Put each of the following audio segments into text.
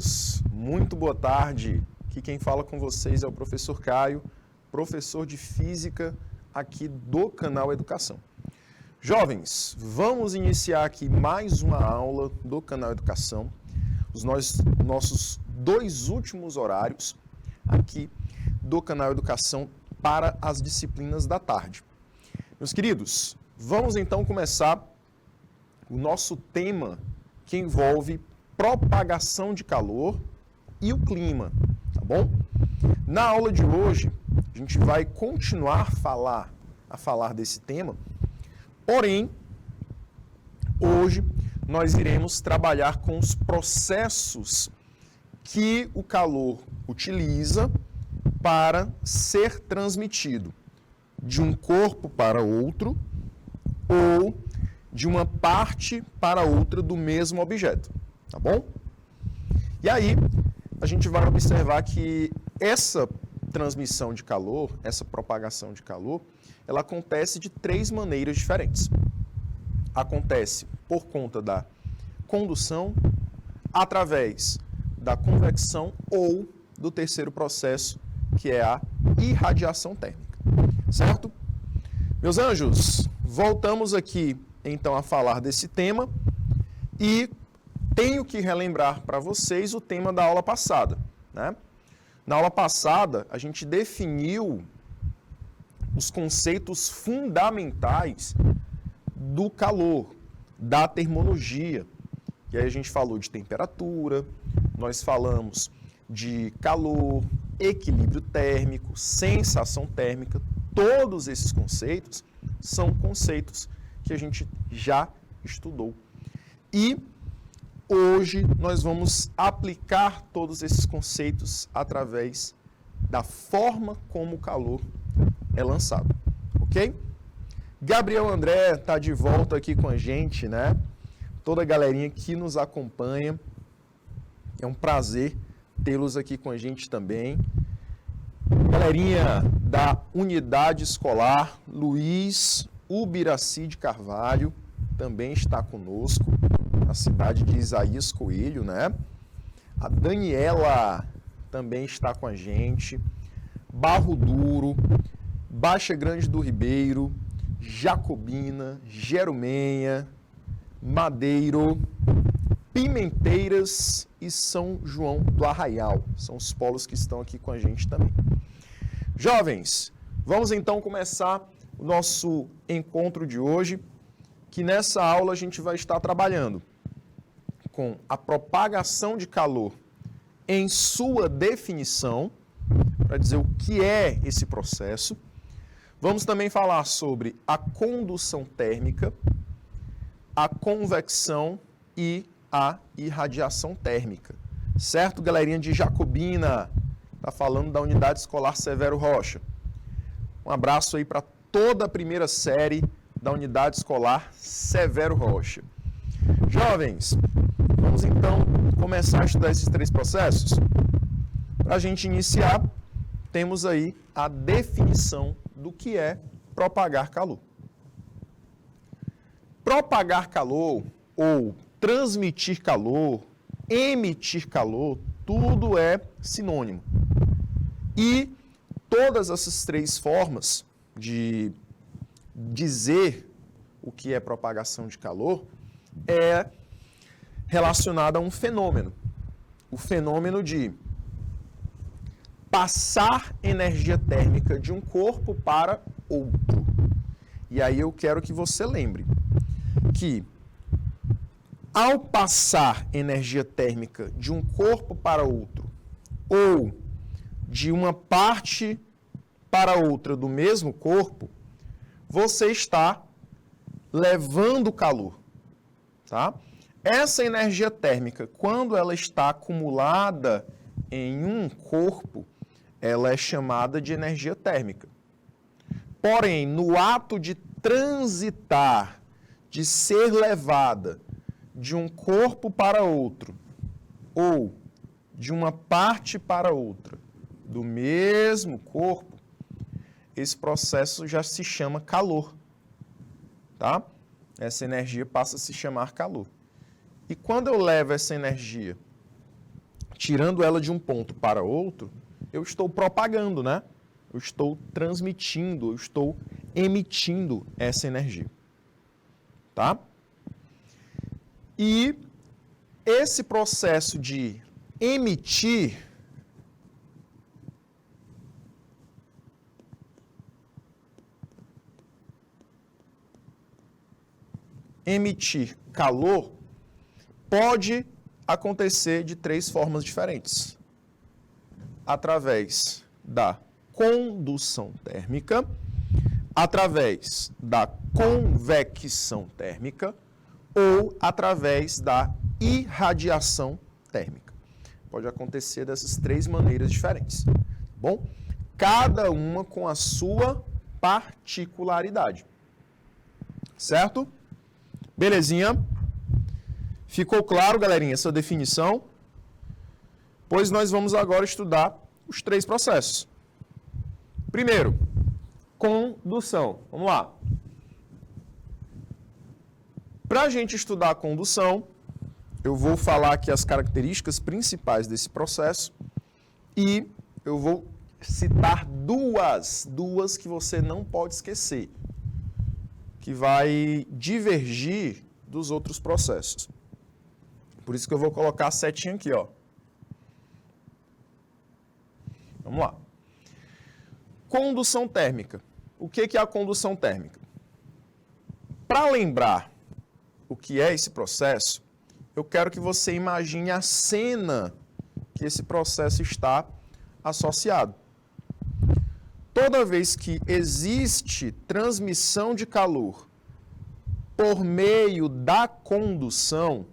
alunos, muito boa tarde. Aqui quem fala com vocês é o professor Caio, professor de Física aqui do canal Educação. Jovens, vamos iniciar aqui mais uma aula do canal Educação, os nossos dois últimos horários aqui do canal Educação para as disciplinas da tarde. Meus queridos, vamos então começar o nosso tema que envolve propagação de calor e o clima, tá bom? Na aula de hoje, a gente vai continuar a falar desse tema, porém, hoje nós iremos trabalhar com os processos que o calor utiliza para ser transmitido de um corpo para outro ou de uma parte para outra do mesmo objeto. Tá bom? E aí, a gente vai observar que essa transmissão de calor, essa propagação de calor, ela acontece de três maneiras diferentes. Acontece por conta da condução, através da convecção ou do terceiro processo, que é a irradiação térmica. Certo? Meus anjos, voltamos aqui, então, a falar desse tema e tenho que relembrar para vocês o tema da aula passada, né? Na aula passada, a gente definiu os conceitos fundamentais do calor, da termologia. E aí a gente falou de temperatura, nós falamos de calor, equilíbrio térmico, sensação térmica. Todos esses conceitos são conceitos que a gente já estudou. E hoje nós vamos aplicar todos esses conceitos através da forma como o calor é lançado, ok? Gabriel André está de volta aqui com a gente, né? Toda a galerinha que nos acompanha, é um prazer tê-los aqui com a gente também. Galerinha da unidade escolar, Luiz Ubiraci de Carvalho, também está conosco, na cidade de Isaías Coelho, né? A Daniela também está com a gente. Barro Duro, Baixa Grande do Ribeiro, Jacobina, Jerumenha, Madeiro, Pimenteiras e São João do Arraial. São os polos que estão aqui com a gente também. Jovens, vamos então começar o nosso encontro de hoje, que nessa aula a gente vai estar trabalhando com a propagação de calor em sua definição, para dizer o que é esse processo. Vamos também falar sobre a condução térmica, a convecção e a irradiação térmica. Certo, galerinha de Jacobina? Está falando da unidade escolar Severo Rocha. Um abraço aí para toda a primeira série da unidade escolar Severo Rocha. Jovens, vamos então começar a estudar esses três processos? Para a gente iniciar, temos aí a definição do que é propagar calor. Propagar calor ou transmitir calor, emitir calor, tudo é sinônimo. E todas essas três formas de dizer o que é propagação de calor é relacionada a um fenômeno. O fenômeno de passar energia térmica de um corpo para outro. E aí eu quero que você lembre que ao passar energia térmica de um corpo para outro ou de uma parte para outra do mesmo corpo, você está levando calor, tá? Essa energia térmica, quando ela está acumulada em um corpo, ela é chamada de energia térmica. Porém, no ato de transitar, de ser levada de um corpo para outro, ou de uma parte para outra, do mesmo corpo, esse processo já se chama calor, tá? Essa energia passa a se chamar calor. E quando eu levo essa energia tirando ela de um ponto para outro, eu estou propagando, né? Eu estou transmitindo, eu estou emitindo essa energia. Tá? E esse processo de emitir calor pode acontecer de 3 formas diferentes. Através da condução térmica, através da convecção térmica ou através da irradiação térmica. Pode acontecer dessas 3 maneiras diferentes. Bom, cada uma com a sua particularidade. Certo? Belezinha? Ficou claro, galerinha, essa definição? Pois nós vamos agora estudar os 3 processos. Primeiro, condução. Vamos lá. Para a gente estudar a condução, eu vou falar aqui as características principais desse processo e eu vou citar duas que você não pode esquecer, que vai divergir dos outros processos. Por isso que eu vou colocar a setinha aqui, ó. Vamos lá. Condução térmica. O que é a condução térmica? Para lembrar o que é esse processo, eu quero que você imagine a cena que esse processo está associado. Toda vez que existe transmissão de calor por meio da condução,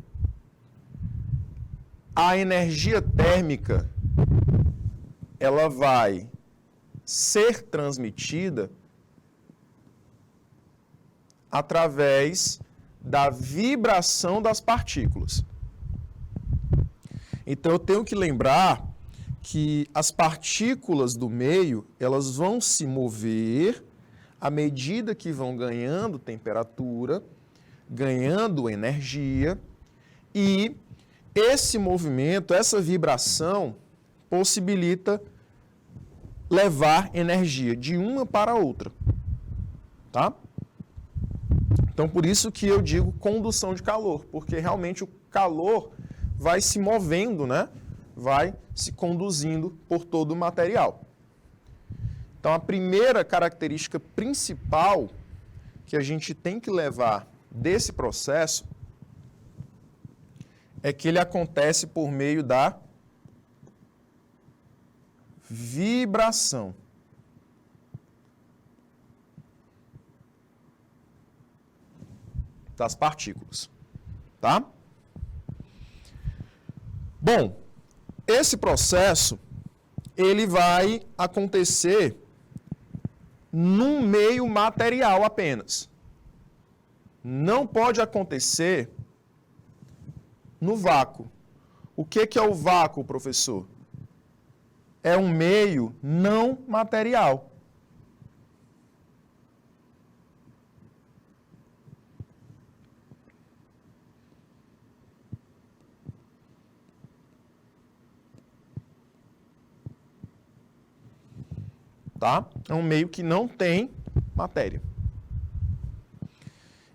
a energia térmica ela vai ser transmitida através da vibração das partículas. Então eu tenho que lembrar que as partículas do meio, elas vão se mover à medida que vão ganhando temperatura, ganhando energia, e esse movimento, essa vibração, possibilita levar energia de uma para a outra. Tá? Então, por isso que eu digo condução de calor, porque realmente o calor vai se movendo, né? Vai se conduzindo por todo o material. Então, a primeira característica principal que a gente tem que levar desse processo é que ele acontece por meio da vibração. Das partículas, tá? Bom, esse processo, ele vai acontecer num meio material apenas. Não pode acontecer no vácuo. O que é o vácuo, professor? É um meio não material. Tá? É um meio que não tem matéria.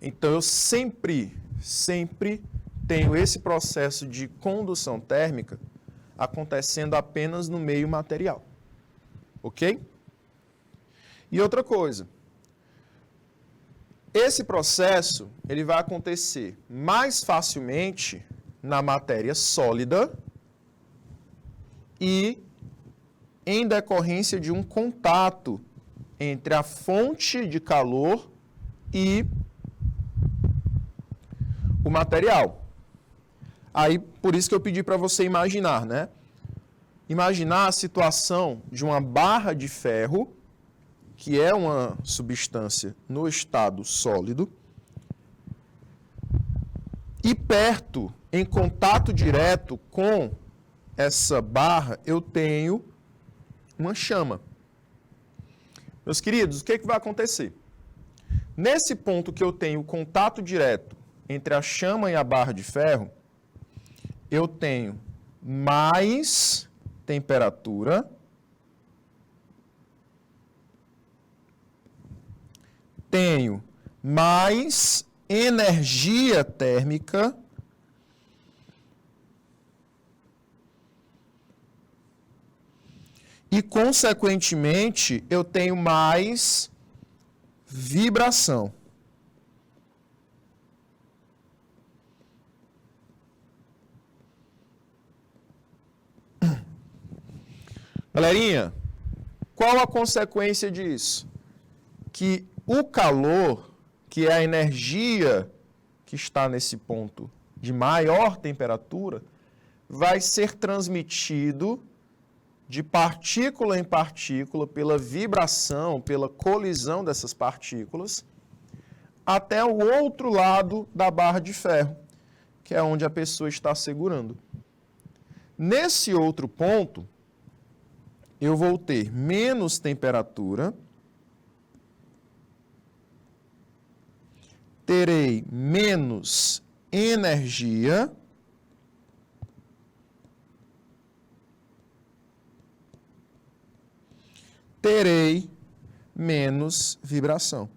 Então, eu sempre tenho esse processo de condução térmica acontecendo apenas no meio material. Ok? E outra coisa. Esse processo, ele vai acontecer mais facilmente na matéria sólida e em decorrência de um contato entre a fonte de calor e o material. Aí, por isso que eu pedi para você imaginar, né? Imaginar a situação de uma barra de ferro, que é uma substância no estado sólido, e perto, em contato direto com essa barra, eu tenho uma chama. Meus queridos, o que vai acontecer? Nesse ponto que eu tenho contato direto entre a chama e a barra de ferro, eu tenho mais temperatura, tenho mais energia térmica e, consequentemente, eu tenho mais vibração. Galerinha, qual a consequência disso? Que o calor, que é a energia que está nesse ponto de maior temperatura, vai ser transmitido de partícula em partícula, pela vibração, pela colisão dessas partículas, até o outro lado da barra de ferro, que é onde a pessoa está segurando. Nesse outro ponto, eu vou ter menos temperatura, terei menos energia, terei menos vibração.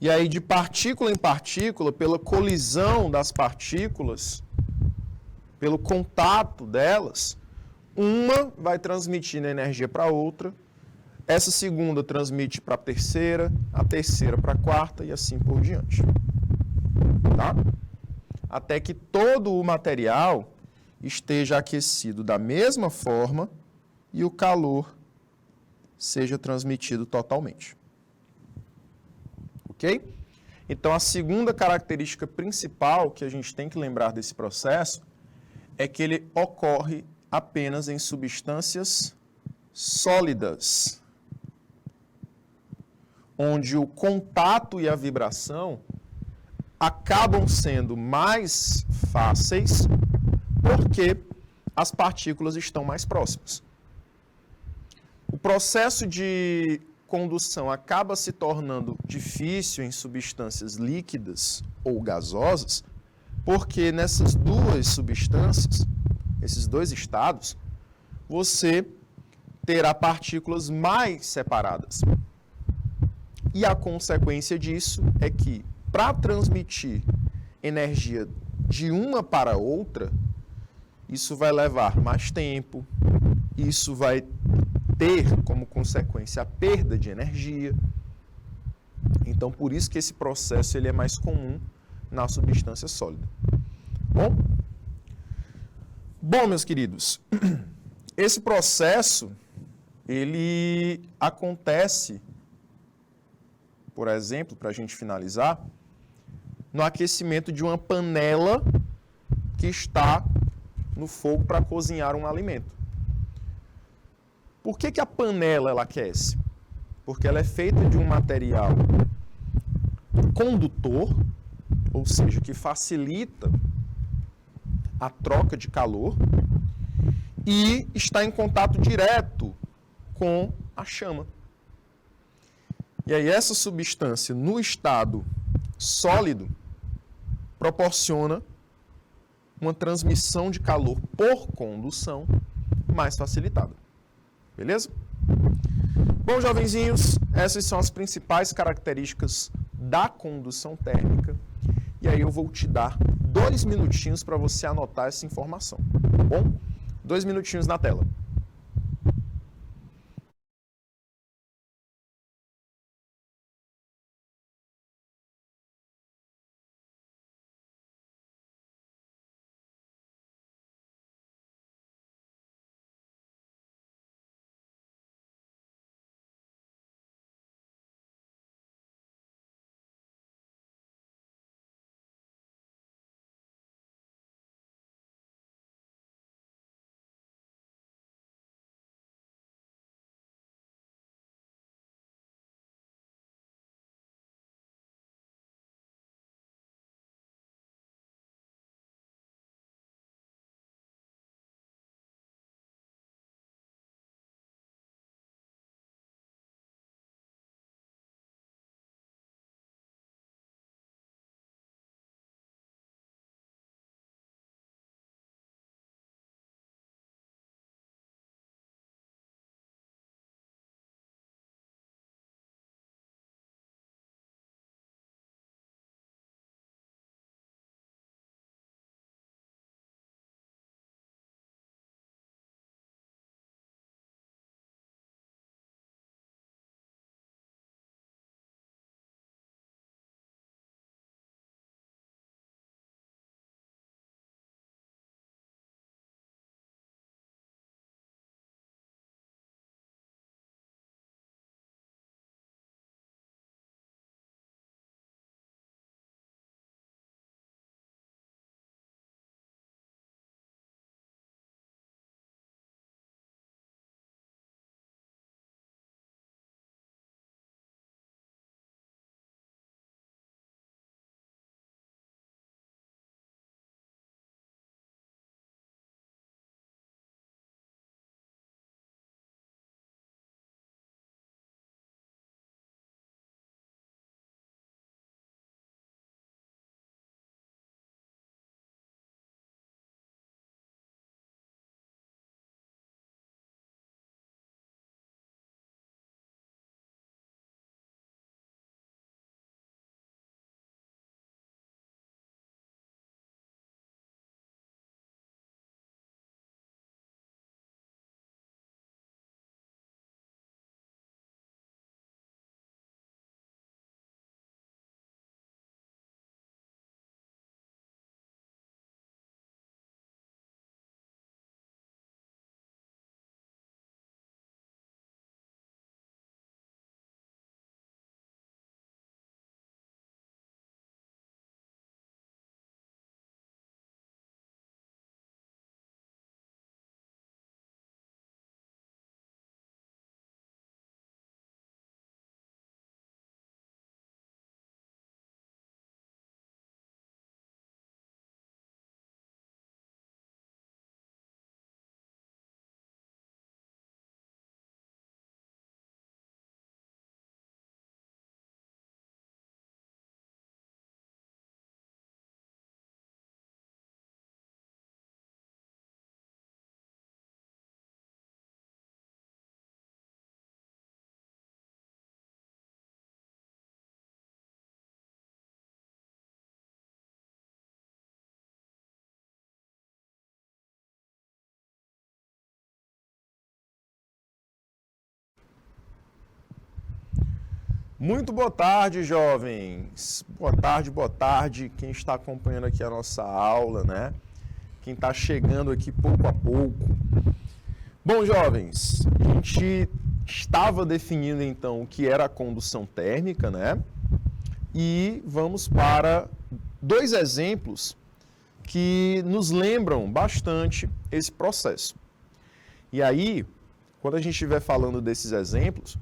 E aí, de partícula em partícula, pela colisão das partículas, pelo contato delas, uma vai transmitindo energia para a outra, essa segunda transmite para a terceira para a quarta e assim por diante. Tá? Até que todo o material esteja aquecido da mesma forma e o calor seja transmitido totalmente. Ok? Então, a segunda característica principal que a gente tem que lembrar desse processo é que ele ocorre apenas em substâncias sólidas, onde o contato e a vibração acabam sendo mais fáceis porque as partículas estão mais próximas. O processo de condução acaba se tornando difícil em substâncias líquidas ou gasosas, porque nessas duas substâncias, esses dois estados, você terá partículas mais separadas. E a consequência disso é que, para transmitir energia de uma para outra, isso vai levar mais tempo, isso vai ter como consequência a perda de energia. Então, por isso que esse processo ele é mais comum na substância sólida. Bom, meus queridos, esse processo ele acontece, por exemplo, para a gente finalizar, no aquecimento de uma panela que está no fogo para cozinhar um alimento. Por que a panela ela aquece? Porque ela é feita de um material condutor, ou seja, que facilita a troca de calor e está em contato direto com a chama. E aí essa substância no estado sólido proporciona uma transmissão de calor por condução mais facilitada. Beleza? Bom, jovenzinhos, essas são as principais características da condução térmica. E aí eu vou te dar 2 minutinhos para você anotar essa informação, tá bom? 2 minutinhos na tela. Muito boa tarde, jovens. Boa tarde, quem está acompanhando aqui a nossa aula, né? Quem está chegando aqui pouco a pouco. Bom, jovens, a gente estava definindo então o que era a condução térmica, né? E vamos para dois exemplos que nos lembram bastante esse processo. E aí, quando a gente estiver falando desses exemplos,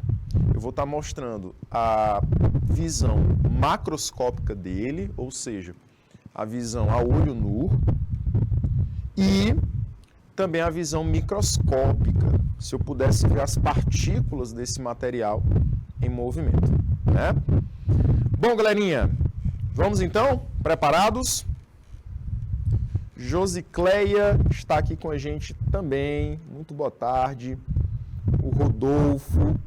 eu vou estar mostrando a visão macroscópica dele, ou seja, a visão a olho nu, e também a visão microscópica, se eu pudesse ver as partículas desse material em movimento, né? Bom, galerinha, vamos então? Preparados? Josicleia está aqui com a gente também. Muito boa tarde. O Rodolfo,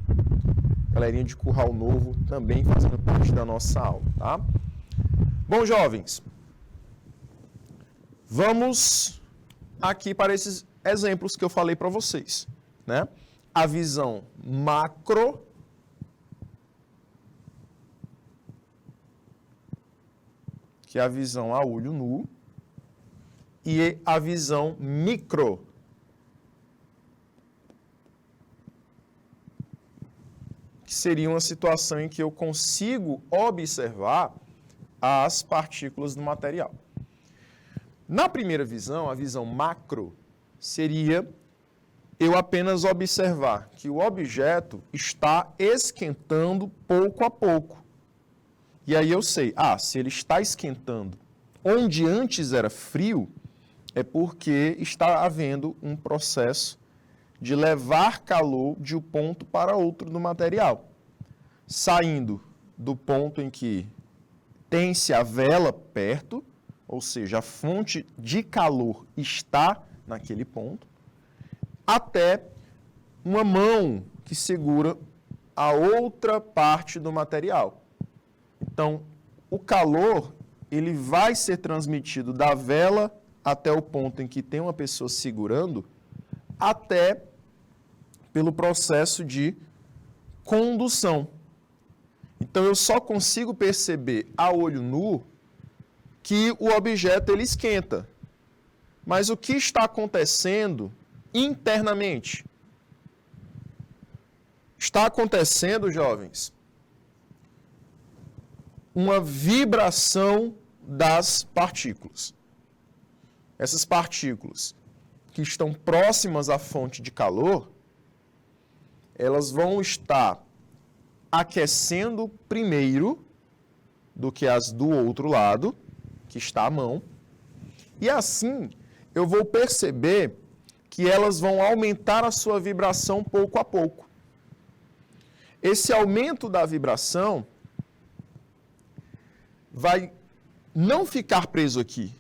galerinha de Curral Novo, também fazendo parte da nossa aula, tá? Bom, jovens, vamos aqui para esses exemplos que eu falei para vocês, né? A visão macro, que é a visão a olho nu, e a visão micro, que seria uma situação em que eu consigo observar as partículas do material. Na primeira visão, a visão macro, seria eu apenas observar que o objeto está esquentando pouco a pouco. E aí eu sei, se ele está esquentando onde antes era frio, é porque está havendo um processo de levar calor de um ponto para outro do material. Saindo do ponto em que tem-se a vela perto, ou seja, a fonte de calor está naquele ponto, até uma mão que segura a outra parte do material. Então, o calor, ele vai ser transmitido da vela até o ponto em que tem uma pessoa segurando, até pelo processo de condução. Então, eu só consigo perceber a olho nu que o objeto ele esquenta. Mas o que está acontecendo internamente? Está acontecendo, jovens, uma vibração das partículas. Essas partículas que estão próximas à fonte de calor, elas vão estar aquecendo primeiro do que as do outro lado, que está à mão, e assim eu vou perceber que elas vão aumentar a sua vibração pouco a pouco. Esse aumento da vibração vai não ficar preso aqui,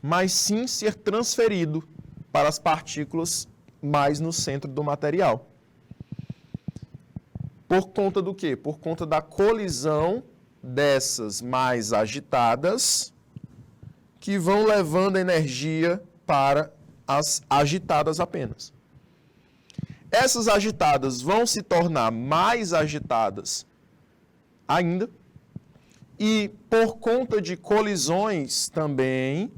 mas sim ser transferido para as partículas mais no centro do material. Por conta do quê? Por conta da colisão dessas mais agitadas, que vão levando energia para as agitadas apenas. Essas agitadas vão se tornar mais agitadas ainda, e por conta de colisões também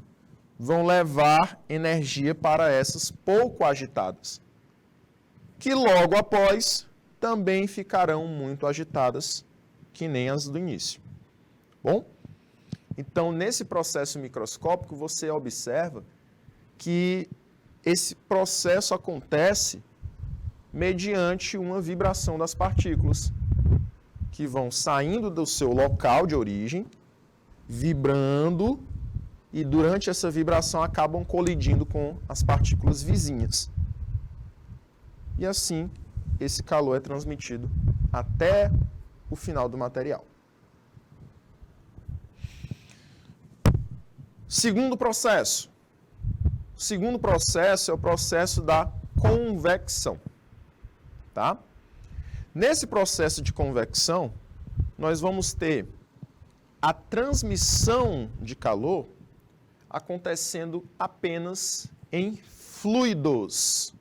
vão levar energia para essas pouco agitadas, que logo após também ficarão muito agitadas, que nem as do início. Bom? Então, nesse processo microscópico, você observa que esse processo acontece mediante uma vibração das partículas, que vão saindo do seu local de origem, vibrando, e durante essa vibração acabam colidindo com as partículas vizinhas. E assim, esse calor é transmitido até o final do material. Segundo processo. O segundo processo é o processo da convecção. Tá? Nesse processo de convecção, nós vamos ter a transmissão de calor acontecendo apenas em fluidos.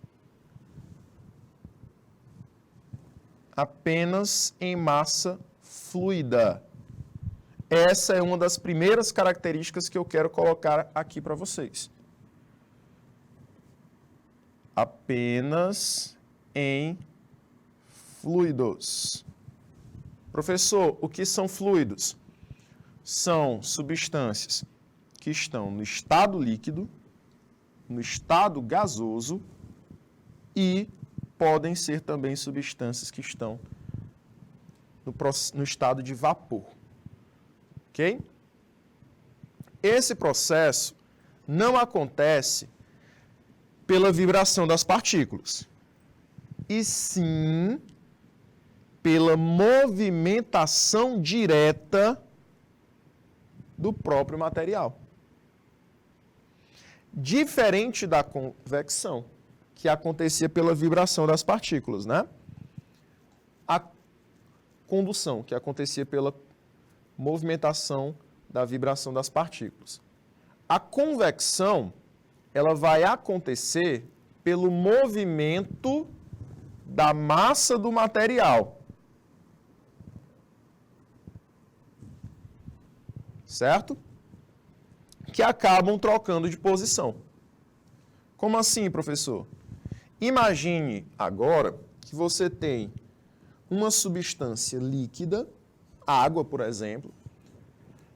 Apenas em massa fluida. Essa é uma das primeiras características que eu quero colocar aqui para vocês. Apenas em fluidos. Professor, o que são fluidos? São substâncias que estão no estado líquido, no estado gasoso e podem ser também substâncias que estão no estado de vapor. Ok? Esse processo não acontece pela vibração das partículas, e sim pela movimentação direta do próprio material. Diferente da convecção, que acontecia pela vibração das partículas, né? A condução, que acontecia pela movimentação da vibração das partículas. A convecção, ela vai acontecer pelo movimento da massa do material. Certo? Que acabam trocando de posição. Como assim, professor? Imagine agora que você tem uma substância líquida, água, por exemplo,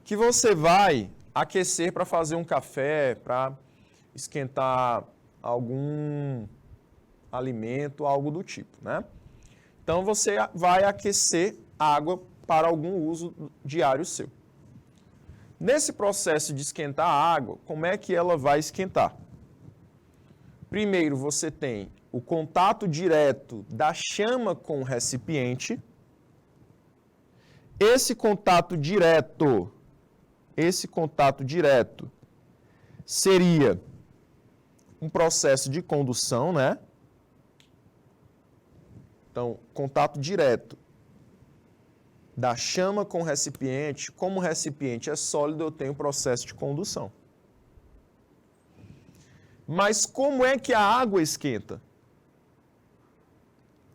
que você vai aquecer para fazer um café, para esquentar algum alimento, algo do tipo, né? Então, você vai aquecer água para algum uso diário seu. Nesse processo de esquentar a água, como é que ela vai esquentar? Primeiro, você tem o contato direto da chama com o recipiente. Esse contato direto seria um processo de condução, né? Então, contato direto da chama com o recipiente. Como o recipiente é sólido, eu tenho processo de condução. Mas como é que a água esquenta?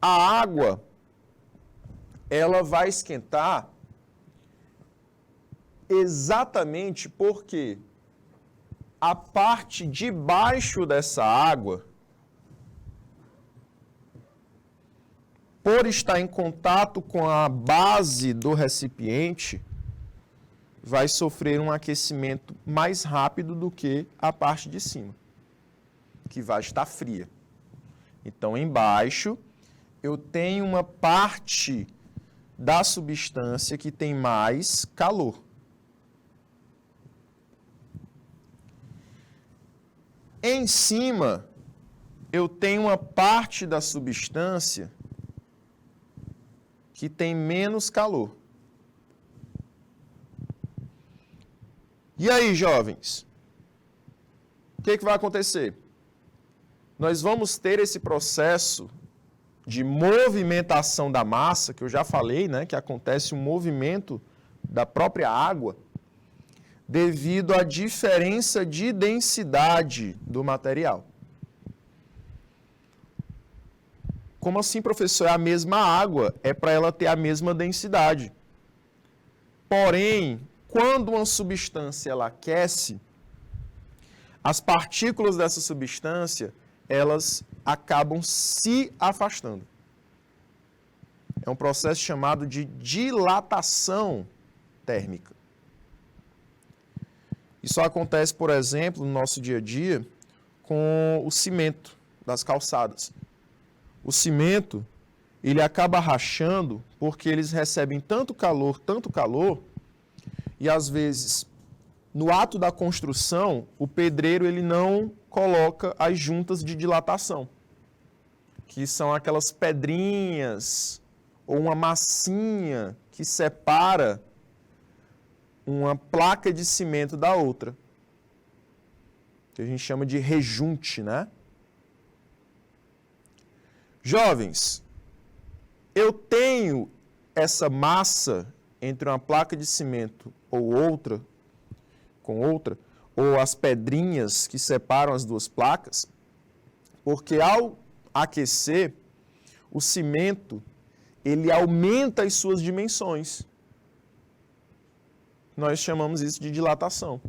A água, ela vai esquentar exatamente porque a parte de baixo dessa água, por estar em contato com a base do recipiente, vai sofrer um aquecimento mais rápido do que a parte de cima, que vai estar fria. Então, embaixo, eu tenho uma parte da substância que tem mais calor. Em cima, eu tenho uma parte da substância que tem menos calor. E aí, jovens? O que vai acontecer? Nós vamos ter esse processo de movimentação da massa, que eu já falei, né, que acontece um movimento da própria água, devido à diferença de densidade do material. Como assim, professor? É a mesma água, é para ela ter a mesma densidade. Porém, quando uma substância ela aquece, as partículas dessa substância, elas acabam se afastando. É um processo chamado de dilatação térmica. Isso acontece, por exemplo, no nosso dia a dia, com o cimento das calçadas. O cimento, ele acaba rachando porque eles recebem tanto calor, e às vezes, no ato da construção, o pedreiro ele não coloca as juntas de dilatação, que são aquelas pedrinhas ou uma massinha que separa uma placa de cimento da outra, que a gente chama de rejunte, né? Jovens, eu tenho essa massa entre uma placa de cimento ou outra, ou as pedrinhas que separam as duas placas, porque ao aquecer, o cimento, ele aumenta as suas dimensões. Nós chamamos isso de dilatação.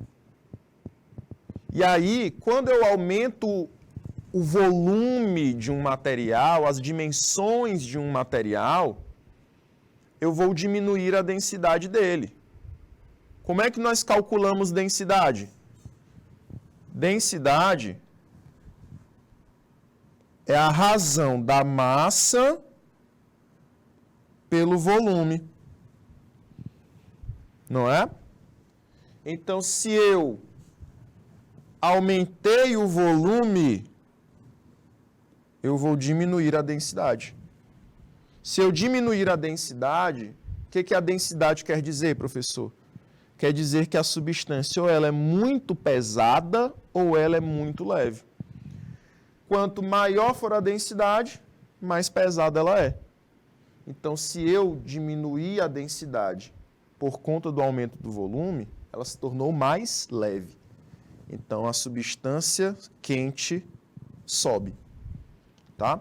E aí, quando eu aumento o volume de um material, as dimensões de um material, eu vou diminuir a densidade dele. Como é que nós calculamos densidade? Densidade é a razão da massa pelo volume. Não é? Então, se eu aumentei o volume, eu vou diminuir a densidade. Se eu diminuir a densidade, o que a densidade quer dizer, professor? Quer dizer que a substância ou ela é muito pesada ou ela é muito leve. Quanto maior for a densidade, mais pesada ela é. Então, se eu diminuir a densidade por conta do aumento do volume, ela se tornou mais leve. Então, a substância quente sobe. Tá?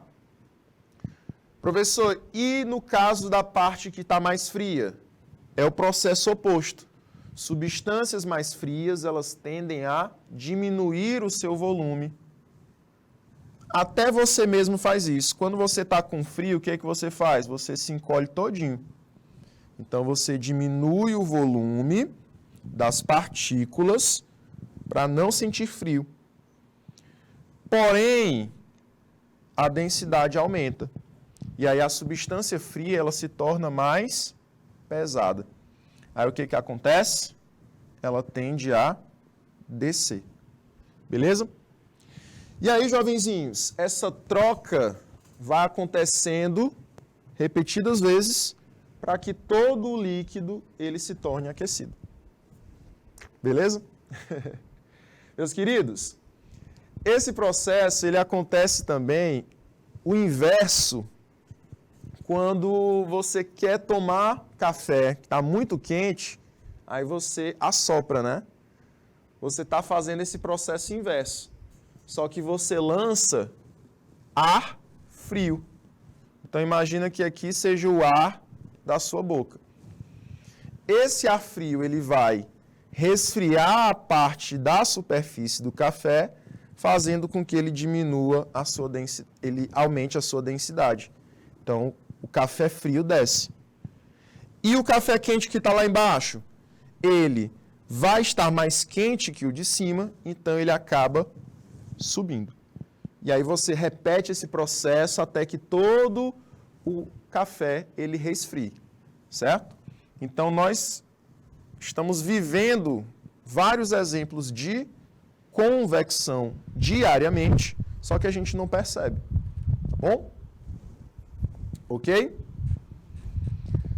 Professor, e no caso da parte que está mais fria? É o processo oposto. Substâncias mais frias, elas tendem a diminuir o seu volume. Até você mesmo faz isso. Quando você está com frio, o que é que você faz? Você se encolhe todinho. Então, você diminui o volume das partículas para não sentir frio. Porém, a densidade aumenta. E aí a substância fria, ela se torna mais pesada. Aí o que acontece? Ela tende a descer. Beleza? E aí, jovenzinhos, essa troca vai acontecendo repetidas vezes para que todo o líquido ele se torne aquecido. Beleza? Meus queridos, esse processo ele acontece também o inverso quando você quer tomar café, que está muito quente, aí você assopra, né? Você está fazendo esse processo inverso. Só que você lança ar frio. Então imagina que aqui seja o ar da sua boca. Esse ar frio ele vai resfriar a parte da superfície do café, fazendo com que ele diminua a sua densidade, ele aumente a sua densidade. Então, o café frio desce. E o café quente que está lá embaixo, ele vai estar mais quente que o de cima, então ele acaba subindo. E aí você repete esse processo até que todo o café ele resfrie, certo? Então, nós estamos vivendo vários exemplos de convecção diariamente, só que a gente não percebe. Tá bom? Ok?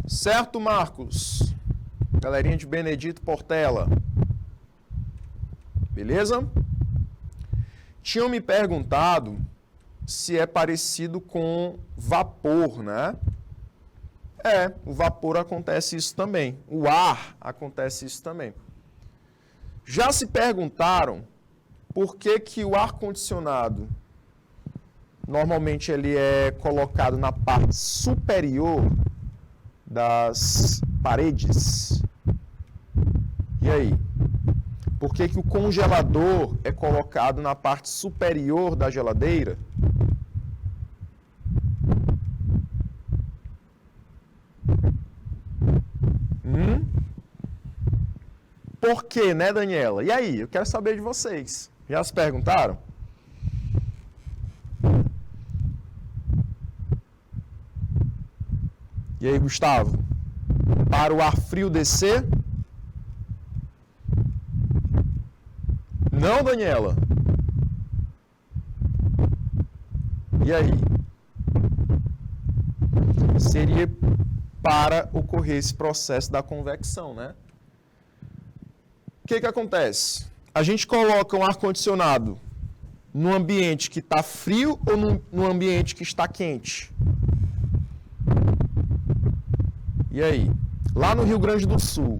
Certo, Marcos? Galerinha de Benedito Portela. Beleza? Tinham me perguntado se é parecido com vapor, né? O vapor acontece isso também. O ar acontece isso também. Já se perguntaram por que o ar-condicionado normalmente ele é colocado na parte superior das paredes? E aí? Por que o congelador é colocado na parte superior da geladeira? Por quê, né, Daniela? E aí? Eu quero saber de vocês. Já se perguntaram? E aí, Gustavo? Para o ar frio descer? Não, Daniela? E aí? Seria para ocorrer esse processo da convecção, né? O que acontece? A gente coloca um ar-condicionado no ambiente que está frio ou no ambiente que está quente? E aí? Lá no Rio Grande do Sul,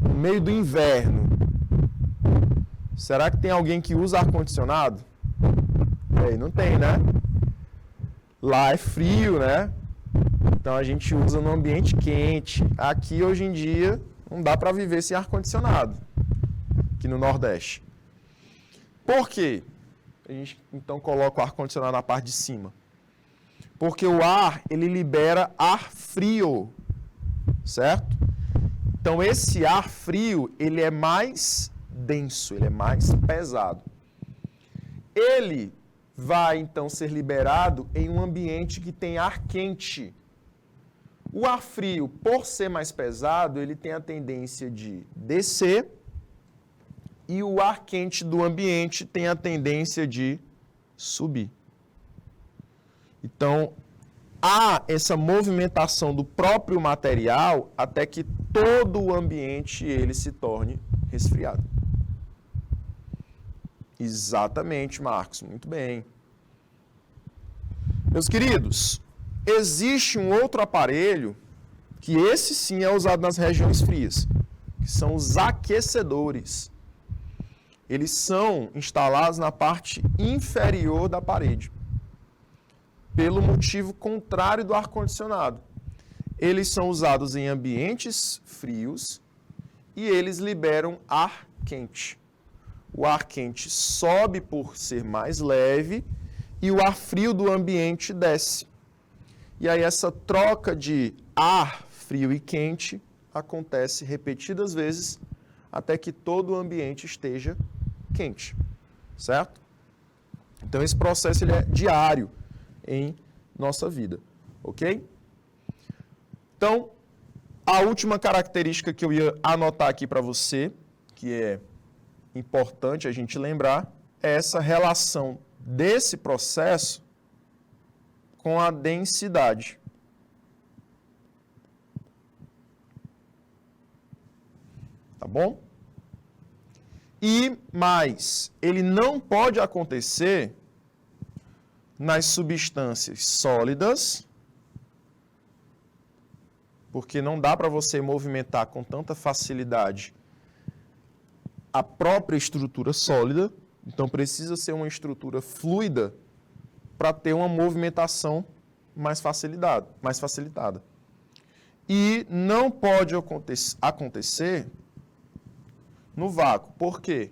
no meio do inverno, será que tem alguém que usa ar-condicionado? Não tem, né? Lá é frio, né? Então a gente usa no ambiente quente. Aqui, hoje em dia, Não dá para viver sem ar-condicionado aqui no Nordeste. Por quê? A gente então coloca o ar-condicionado na parte de cima. Porque o ar, ele libera ar frio, certo? Então esse ar frio, ele é mais denso, ele é mais pesado. Ele vai então ser liberado em um ambiente que tem ar quente. O ar frio, por ser mais pesado, ele tem a tendência de descer e o ar quente do ambiente tem a tendência de subir. Então, há essa movimentação do próprio material até que todo o ambiente ele se torne resfriado. Exatamente, Marcos, muito bem. Meus queridos, existe um outro aparelho que esse sim é usado nas regiões frias, que são os aquecedores. Eles são instalados na parte inferior da parede, pelo motivo contrário do ar-condicionado. Eles são usados em ambientes frios e eles liberam ar quente. O ar quente sobe por ser mais leve e o ar frio do ambiente desce. E aí essa troca de ar frio e quente acontece repetidas vezes até que todo o ambiente esteja quente, certo? Então esse processo ele é diário em nossa vida, ok? Então, a última característica que eu ia anotar aqui para você, que é importante a gente lembrar, é essa relação desse processo com a densidade. Tá bom? E mais, ele não pode acontecer nas substâncias sólidas, porque não dá para você movimentar com tanta facilidade a própria estrutura sólida, então precisa ser uma estrutura fluida para ter uma movimentação mais facilitada. E não pode acontecer no vácuo. Por quê?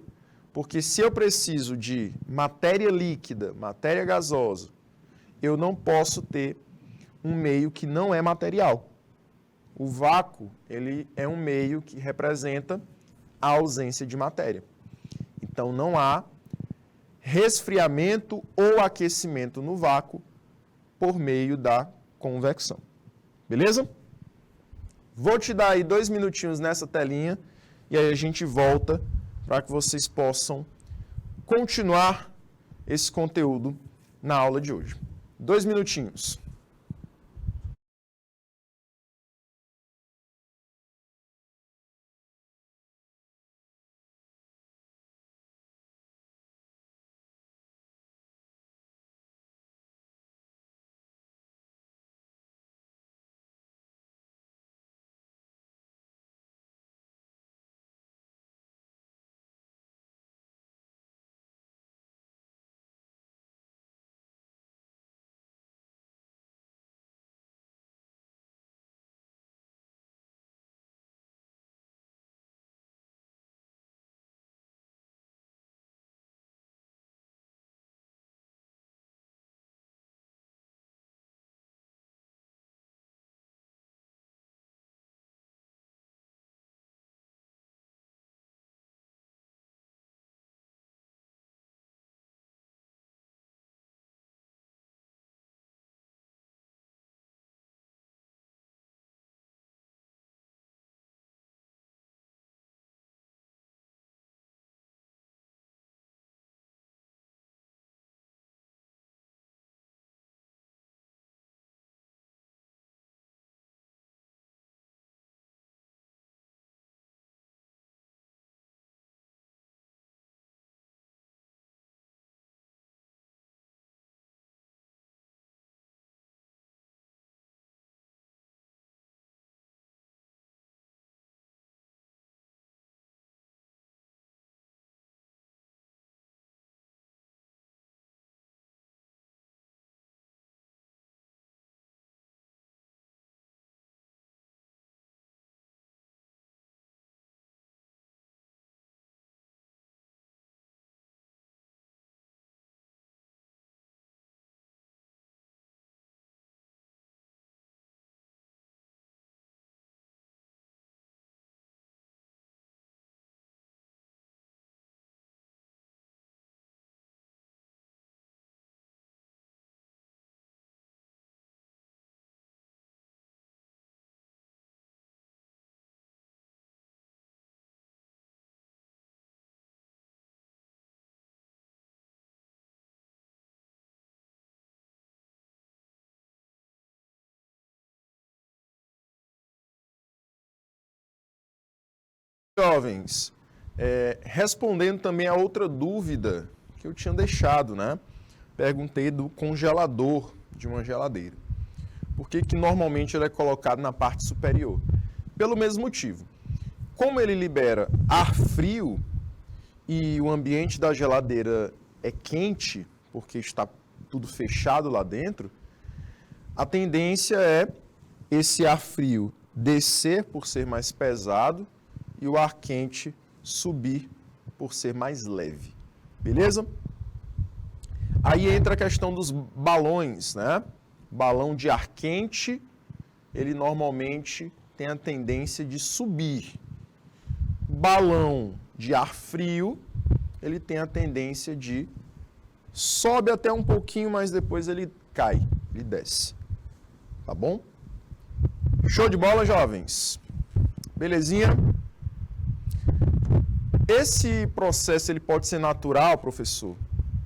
Porque se eu preciso de matéria líquida, matéria gasosa, eu não posso ter um meio que não é material. O vácuo, ele é um meio que representa a ausência de matéria. Então, não há resfriamento ou aquecimento no vácuo por meio da convecção. Beleza? Vou te dar aí 2 minutinhos nessa telinha e aí a gente volta para que vocês possam continuar esse conteúdo na aula de hoje. 2 minutinhos. Jovens, respondendo também a outra dúvida que eu tinha deixado, né? Perguntei do congelador de uma geladeira. Por que normalmente ele é colocado na parte superior? Pelo mesmo motivo. Como ele libera ar frio e o ambiente da geladeira é quente, porque está tudo fechado lá dentro, a tendência é esse ar frio descer por ser mais pesado e o ar quente subir por ser mais leve. Beleza? Aí entra a questão dos balões, né? Balão de ar quente, ele normalmente tem a tendência de subir. Balão de ar frio, ele tem a tendência de sobe até um pouquinho, mas depois ele cai, ele desce. Tá bom? Show de bola, jovens? Belezinha? Esse processo ele pode ser natural, professor?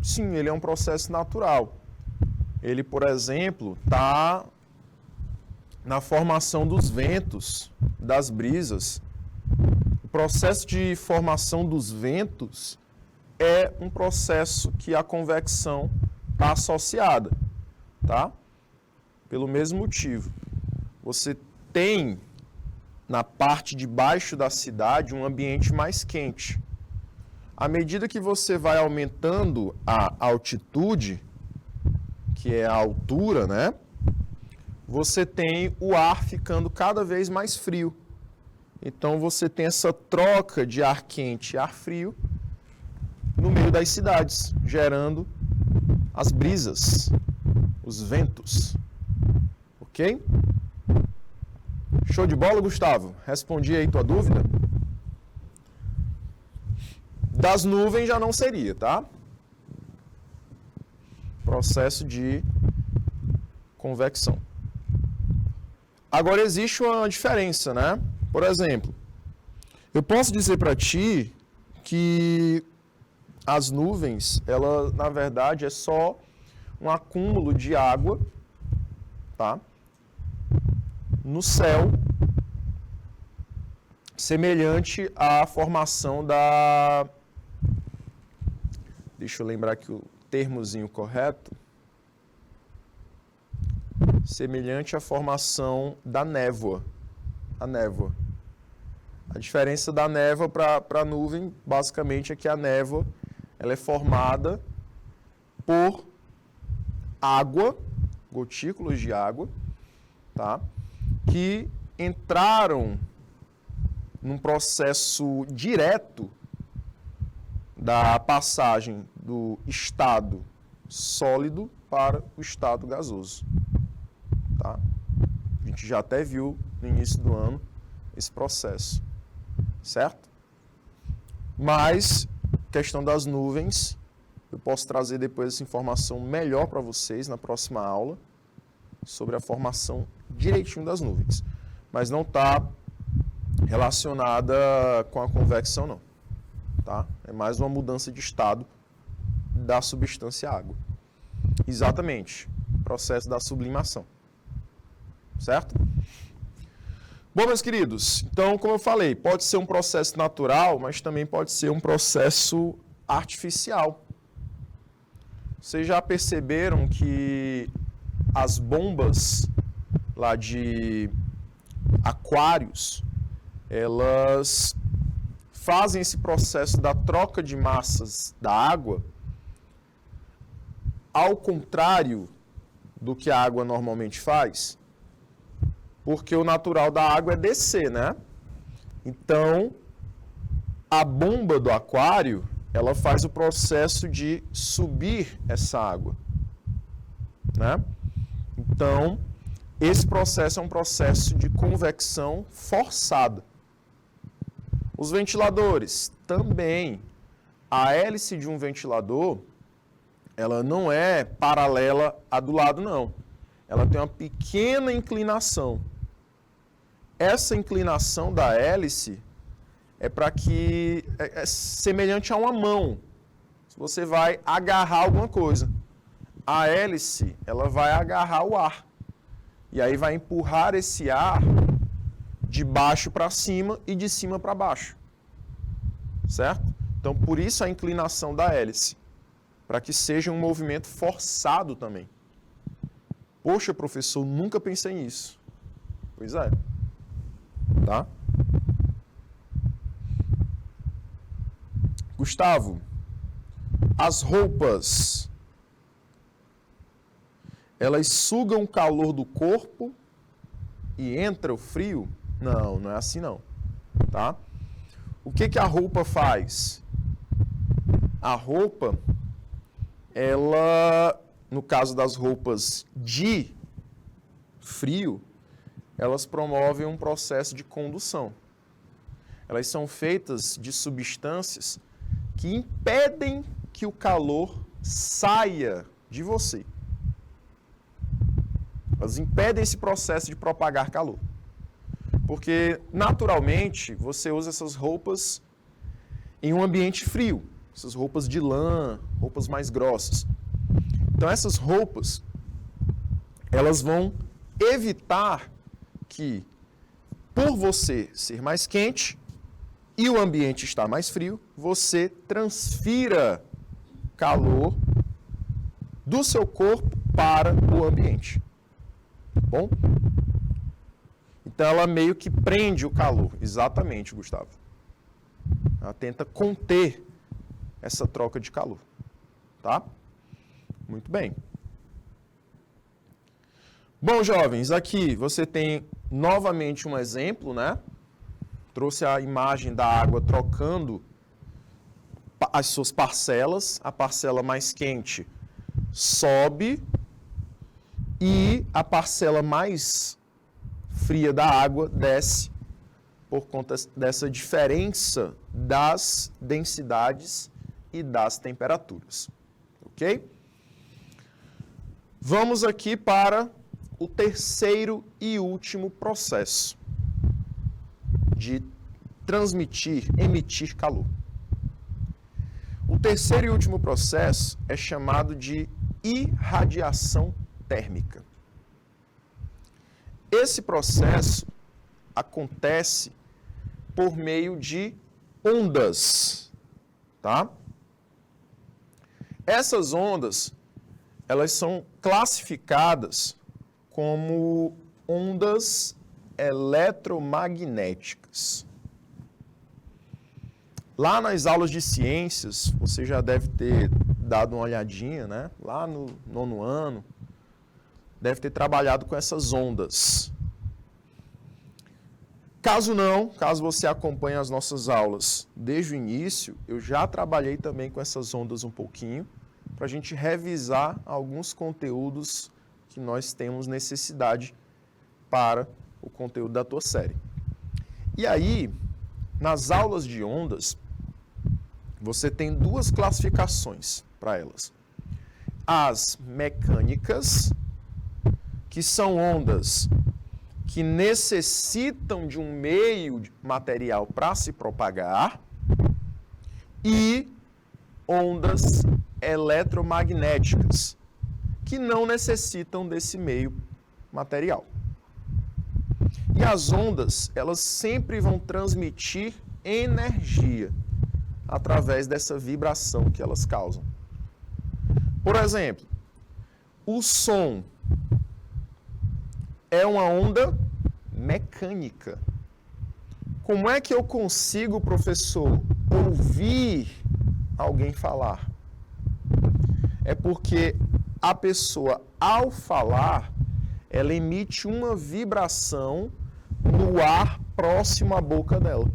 Sim, ele é um processo natural. Ele, por exemplo, está na formação dos ventos, das brisas. O processo de formação dos ventos é um processo que a convecção está associada, tá? Pelo mesmo motivo. Você tem na parte de baixo da cidade um ambiente mais quente. À medida que você vai aumentando a altitude, que é a altura, né? Você tem o ar ficando cada vez mais frio. Então você tem essa troca de ar quente e ar frio no meio das cidades, gerando as brisas, os ventos. Ok? Show de bola, Gustavo? Respondi aí tua dúvida? Das nuvens já não seria, tá? Processo de convecção. Agora existe uma diferença, né? Por exemplo, eu posso dizer para ti que as nuvens, ela na verdade é só um acúmulo de água, tá? No céu, semelhante à formação da... Deixa eu lembrar aqui o termozinho correto. Semelhante à formação da névoa. A névoa. A diferença da névoa para a nuvem, basicamente, é que a névoa ela é formada por água, gotículas de água, tá? Que entraram num processo direto da passagem do estado sólido para o estado gasoso. Tá? A gente já até viu no início do ano esse processo, certo? Mas, questão das nuvens, eu posso trazer depois essa informação melhor para vocês na próxima aula sobre a formação direitinho das nuvens. Mas não está relacionada com a convecção, não. Tá? É mais uma mudança de estado da substância água. Exatamente. Processo da sublimação. Certo? Bom, meus queridos, então, como eu falei, pode ser um processo natural, mas também pode ser um processo artificial. Vocês já perceberam que as bombas lá de aquários, elas fazem esse processo da troca de massas da água ao contrário do que a água normalmente faz? Porque o natural da água é descer, né? Então, a bomba do aquário, ela faz o processo de subir essa água, né? Então, esse processo é um processo de convecção forçada. Os ventiladores, também. A hélice de um ventilador, ela não é paralela à do lado, não. Ela tem uma pequena inclinação. Essa inclinação da hélice é para que é semelhante a uma mão. Se você vai agarrar alguma coisa, a hélice ela vai agarrar o ar e aí vai empurrar esse ar de baixo para cima e de cima para baixo. certo? Então, por isso a inclinação da hélice, para que seja um movimento forçado também. Poxa, professor, nunca pensei nisso. Pois é. Tá? Gustavo, as roupas, elas sugam o calor do corpo e entra o frio? Não, não é assim não. Tá? O que a roupa faz? A roupa, ela, no caso das roupas de frio, elas promovem um processo de condução. Elas são feitas de substâncias que impedem que o calor saia de você. Elas impedem esse processo de propagar calor. Porque, naturalmente, você usa essas roupas em um ambiente frio. Essas roupas de lã, roupas mais grossas. Então, essas roupas, elas vão evitar que, por você ser mais quente e o ambiente estar mais frio, você transfira calor do seu corpo para o ambiente. Bom? Então, ela meio que prende o calor. Exatamente, Gustavo. Ela tenta conter essa troca de calor. Tá? Muito bem. Bom, jovens, aqui você tem novamente um exemplo, né? Trouxe a imagem da água trocando as suas parcelas. A parcela mais quente sobe e a parcela mais fria da água desce por conta dessa diferença das densidades e das temperaturas. Ok? Vamos aqui para o terceiro e último processo de transmitir, emitir calor. O terceiro e último processo é chamado de irradiação térmica. Esse processo acontece por meio de ondas, tá? Essas ondas, elas são classificadas como ondas eletromagnéticas. Lá nas aulas de ciências, você já deve ter dado uma olhadinha, né? Lá no 9º ano, deve ter trabalhado com essas ondas. Caso não, caso você acompanhe as nossas aulas desde o início, eu já trabalhei também com essas ondas um pouquinho, para a gente revisar alguns conteúdos que nós temos necessidade para o conteúdo da tua série. E aí, nas aulas de ondas, você tem duas classificações para elas. As mecânicas, que são ondas que necessitam de um meio material para se propagar, e ondas eletromagnéticas, que não necessitam desse meio material. E as ondas, elas sempre vão transmitir energia através dessa vibração que elas causam. Por exemplo, o som é uma onda mecânica. Como é que eu consigo, professor, ouvir alguém falar? É porque a pessoa, ao falar, ela emite uma vibração no ar próximo à boca dela.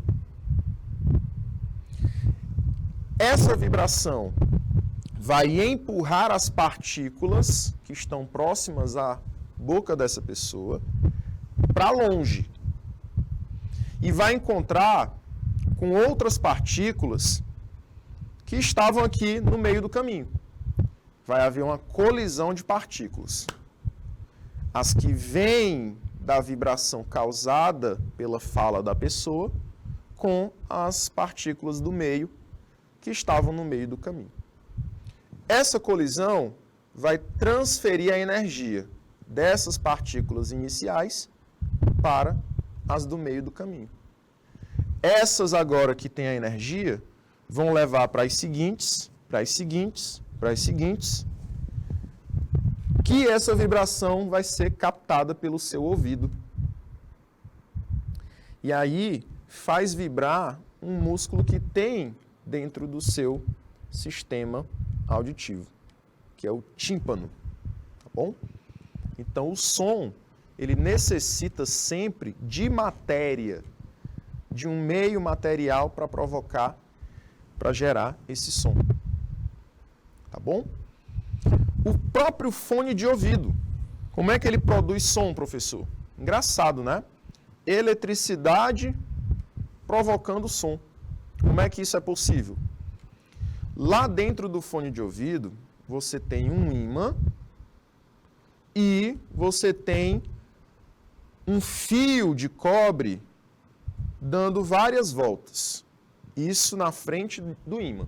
Essa vibração vai empurrar as partículas que estão próximas à boca dessa pessoa para longe. E vai encontrar com outras partículas que estavam aqui no meio do caminho. Vai haver uma colisão de partículas. As que vêm da vibração causada pela fala da pessoa com as partículas do meio que estavam no meio do caminho. Essa colisão vai transferir a energia dessas partículas iniciais para as do meio do caminho. Essas agora que têm a energia vão levar para as seguintes, para as seguintes, para as seguintes, que essa vibração vai ser captada pelo seu ouvido. E aí faz vibrar um músculo que tem dentro do seu sistema auditivo, que é o tímpano, tá bom? Então o som, ele necessita sempre de matéria, de um meio material para provocar, para gerar esse som. Tá bom? O próprio fone de ouvido, como é que ele produz som, professor? Engraçado, né? Eletricidade provocando som. Como é que isso é possível? Lá dentro do fone de ouvido, você tem um ímã e você tem um fio de cobre dando várias voltas. Isso na frente do ímã.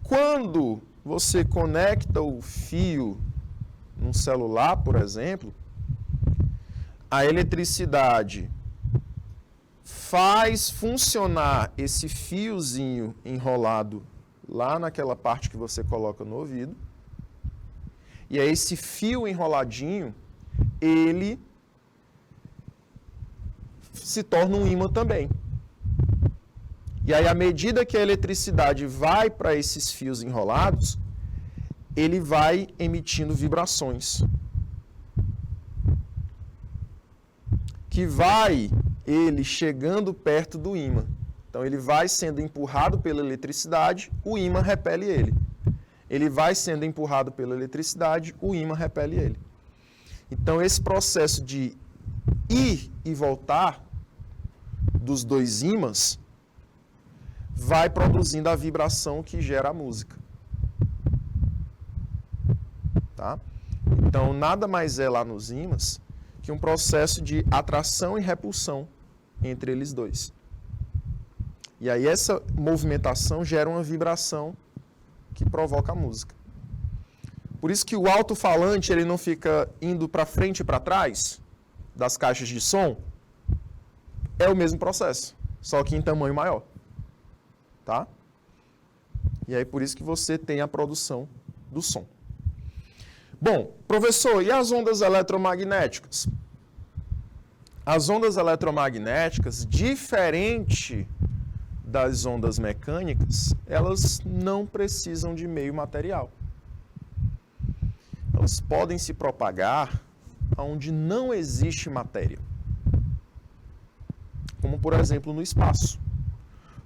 Quando você conecta o fio num celular, por exemplo, a eletricidade faz funcionar esse fiozinho enrolado lá naquela parte que você coloca no ouvido. E aí esse fio enroladinho, ele se torna um ímã também. E aí, à medida que a eletricidade vai para esses fios enrolados, ele vai emitindo vibrações. Que vai ele chegando perto do ímã. Então, ele vai sendo empurrado pela eletricidade, o ímã repele ele. Ele vai sendo empurrado pela eletricidade, o ímã repele ele. Então, esse processo de ir e voltar dos dois ímãs vai produzindo a vibração que gera a música. Tá? Então, nada mais é lá nos ímãs que um processo de atração e repulsão entre eles dois. E aí essa movimentação gera uma vibração que provoca a música. Por isso que o alto-falante ele não fica indo para frente e para trás das caixas de som. É o mesmo processo, só que em tamanho maior. Tá? E aí por isso que você tem a produção do som. Bom, professor, e as ondas eletromagnéticas? As ondas eletromagnéticas, diferente das ondas mecânicas, elas não precisam de meio material. Elas podem se propagar onde não existe matéria. Como, por exemplo, no espaço.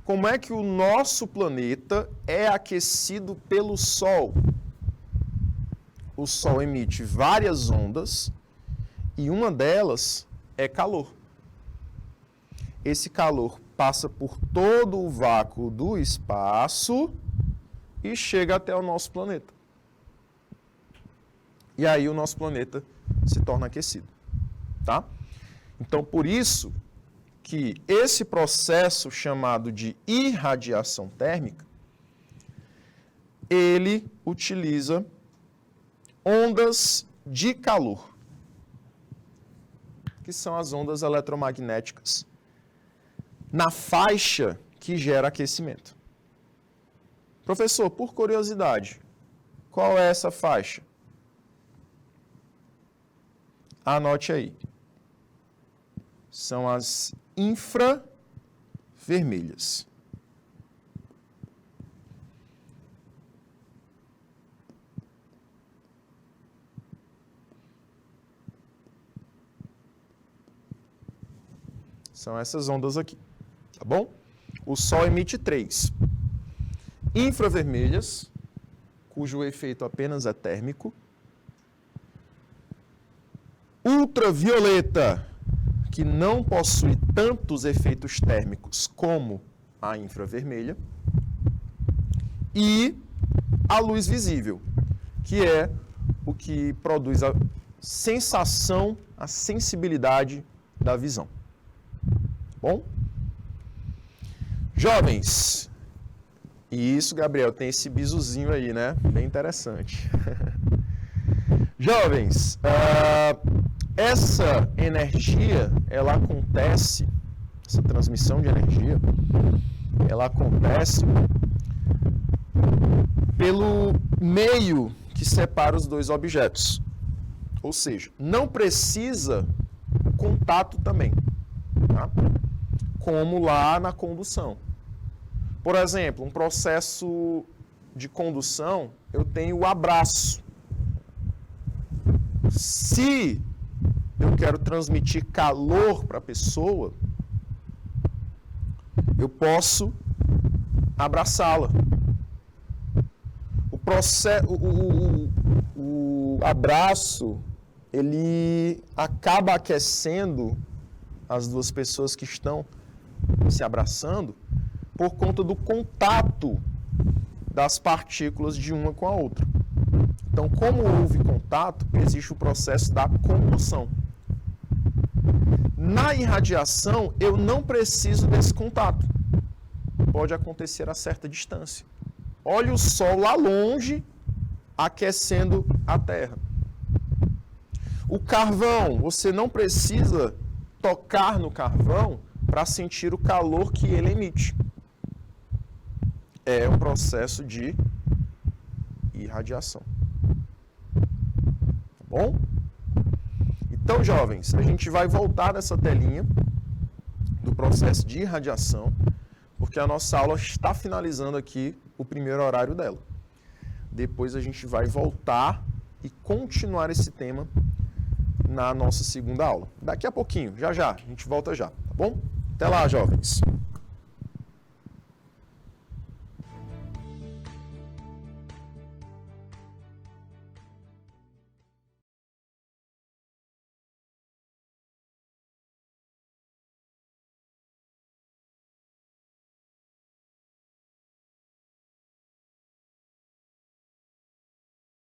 Como é que o nosso planeta é aquecido pelo Sol? O Sol emite várias ondas e uma delas é calor. Esse calor passa por todo o vácuo do espaço e chega até o nosso planeta. E aí o nosso planeta se torna aquecido, tá? Então, por isso que esse processo chamado de irradiação térmica, ele utiliza ondas de calor, que são as ondas eletromagnéticas, na faixa que gera aquecimento. Professor, por curiosidade, qual é essa faixa? Anote aí. São as infravermelhas. São essas ondas aqui, tá bom? O Sol emite 3. Infravermelhas, cujo efeito apenas é térmico. Ultravioleta, que não possui tantos efeitos térmicos como a infravermelha. E a luz visível, que é o que produz a sensação, a sensibilidade da visão. Bom? Jovens, e isso, Gabriel, tem esse bisuzinho aí, né? Bem interessante. Jovens, essa energia, ela acontece, essa transmissão de energia, ela acontece pelo meio que separa os dois objetos. Ou seja, não precisa contato também, tá? Como lá na condução. Por exemplo, um processo de condução, eu tenho o abraço. Se eu quero transmitir calor para a pessoa, eu posso abraçá-la. O abraço, ele acaba aquecendo as duas pessoas que estão se abraçando por conta do contato das partículas de uma com a outra. Então, como houve contato, existe o processo da condução. Na irradiação, eu não preciso desse contato. Pode acontecer a certa distância. Olha o Sol lá longe, aquecendo a Terra. O carvão, você não precisa tocar no carvão para sentir o calor que ele emite. É um processo de irradiação. Tá bom? Então, jovens, a gente vai voltar nessa telinha do processo de irradiação, porque a nossa aula está finalizando aqui o primeiro horário dela. Depois a gente vai voltar e continuar esse tema na nossa segunda aula. Daqui a pouquinho, já já, a gente volta já, tá bom? Até lá, jovens!